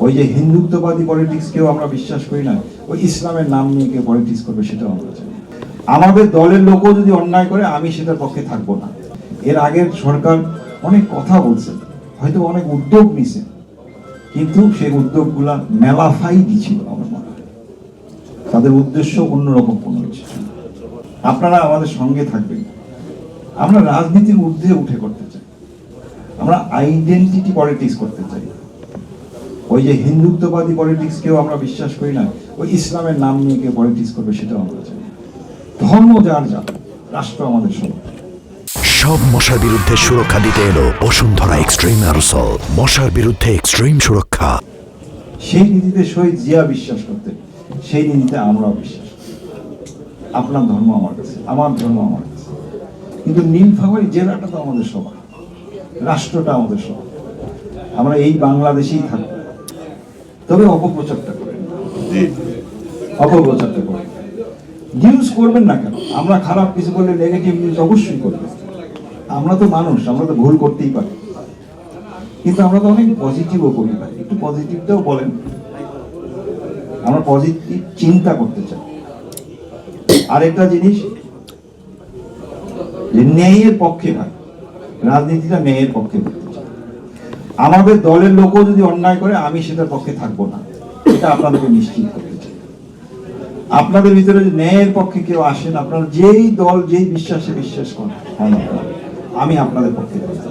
ওই যে হিন্দুত্ববাদী পলিটিক্সকেও আমরা বিশ্বাস করি না, ওই ইসলামের নাম নিয়ে কেউ পলিটিক্স করবে সেটাও আমরা চাই। আমাদের দলের লোকও যদি অন্যায় করে আমি সেটার পক্ষে থাকবো না। এর আগের সরকার অনেক কথা বলছে, হয়তো অনেক উদ্যোগ নিছে, কিন্তু সেই উদ্যোগগুলা মেলাফাই দিছিল। আমার মনে হয় তাদের উদ্দেশ্য অন্যরকম কোনো কিছু ছিল। আপনারা আমাদের সঙ্গে থাকবেন। আমরা রাজনীতির ঊর্ধ্বে উঠে করতে চাই, আমরা আইডেন্টিটি পলিটিক্স করতে চাই। ওই যে হিন্দুত্ববাদী পলিটিক্সকেও আমরা বিশ্বাস করি না, ওই ইসলামের নাম নিয়ে কেউ পলিটিক্স করবে সেটাও আমরা চাই। ধর্ম যার যার, রাষ্ট্র আমাদের সবার। সব মশার বিরুদ্ধে সুরক্ষা দিতে এলো বসুন্ধরা এক্সট্রিম অ্যারোসল। মশার বিরুদ্ধে এক্সট্রিম সুরক্ষা। সেই নীতিতে শহীদ জিয়া বিশ্বাস করতে, সেই নীতিতে আমরাও বিশ্বাস করি। আপনার ধর্ম আমার কাছে, আমার ধর্ম আমার কাছে, কিন্তু নীলফামারী জেলাটা তো আমাদের সবার, রাষ্ট্রটা আমাদের সবার। আমরা এই বাংলাদেশেই থাকবো, তবে অপপ্রচারটা করেন, অপপ্রচারটা করেন। নিউজ করবেন না কেন? আমরা খারাপ কিছু করলে নেগেটিভ নিউজ অবশ্যই করবেন। আমরা তো মানুষ, আমরা তো ভুল করতেই পারি, কিন্তু আমরা তো অনেক পজিটিভও করি ভাই। একটু পজিটিভটাও বলেন। আমরা পজিটিভ চিন্তা করতে চাই। আরেকটা জিনিস, যে ন্যায়ের পক্ষে ভাই, রাজনীতিটা ন্যায়ের পক্ষে করতে চাই। আমাদের দলের লোকও যদি অন্যায় করে আমি সেটার পক্ষে থাকবো না, এটা আপনাদেরকে নিশ্চিত করতে চাই। আপনাদের ভিতরে যদি ন্যায়ের পক্ষে কেউ আসেন, আপনারা যেই দল যেই বিশ্বাসে বিশ্বাস করেন, আমি আপনাদের পক্ষে থাকবো।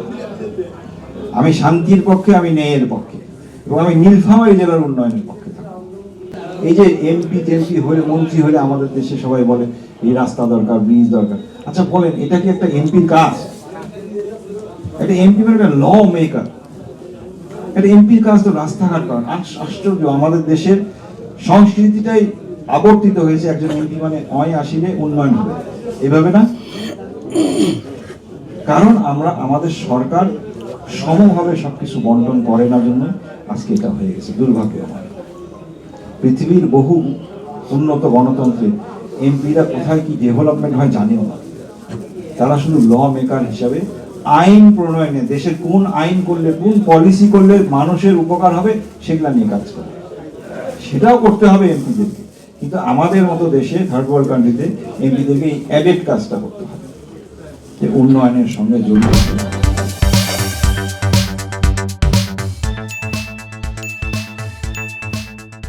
আমি শান্তির পক্ষে, আমি ন্যায়ের পক্ষে, এবং আমি নীলফামারী জেলার উন্নয়নের পক্ষে থাকবো। এই যে এমপি টেমপি হলে, মন্ত্রী হলে আমাদের দেশে সবাই বলে এই রাস্তা দরকার, ব্রিজ দরকার। আচ্ছা বলেন, এটা কি একটা এমপির কাজ? একটা এমপি মানে একটা ল মেকার। একটা এমপির কাজ তো রাস্তাঘাট করা। আশ্চর্য, আমাদের দেশের সংস্কৃতিটাই আবর্তিত হয়েছে একজন এমপি মানে অয় আসিলে উন্নয়ন হবে, এভাবে না। কারণ আমরা, আমাদের সরকার সমভাবে সবকিছু বন্টন করে না, জন্য আজকে এটা হয়ে গেছে। দুর্ভাগ্য আমার। পৃথিবীর বহু উন্নত গণতন্ত্রে এমপিরা কোথায় কি ডেভেলপমেন্ট হয় জানিও না। তারা শুধু ল মেকার হিসাবে আইন প্রণয়নে, দেশের কোন আইন করলে, কোন পলিসি করলে মানুষের উপকার হবে সেগুলা নিয়ে কাজ করে। সেটাও করতে হবে এমপিদেরকে, কিন্তু আমাদের মতো দেশে, থার্ড ওয়ার্ল্ড কান্ট্রিতে এমপিদেরকে এই অ্যাডেড কাজটা করতে হবে, যে উন্নয়নের সঙ্গে জড়িত।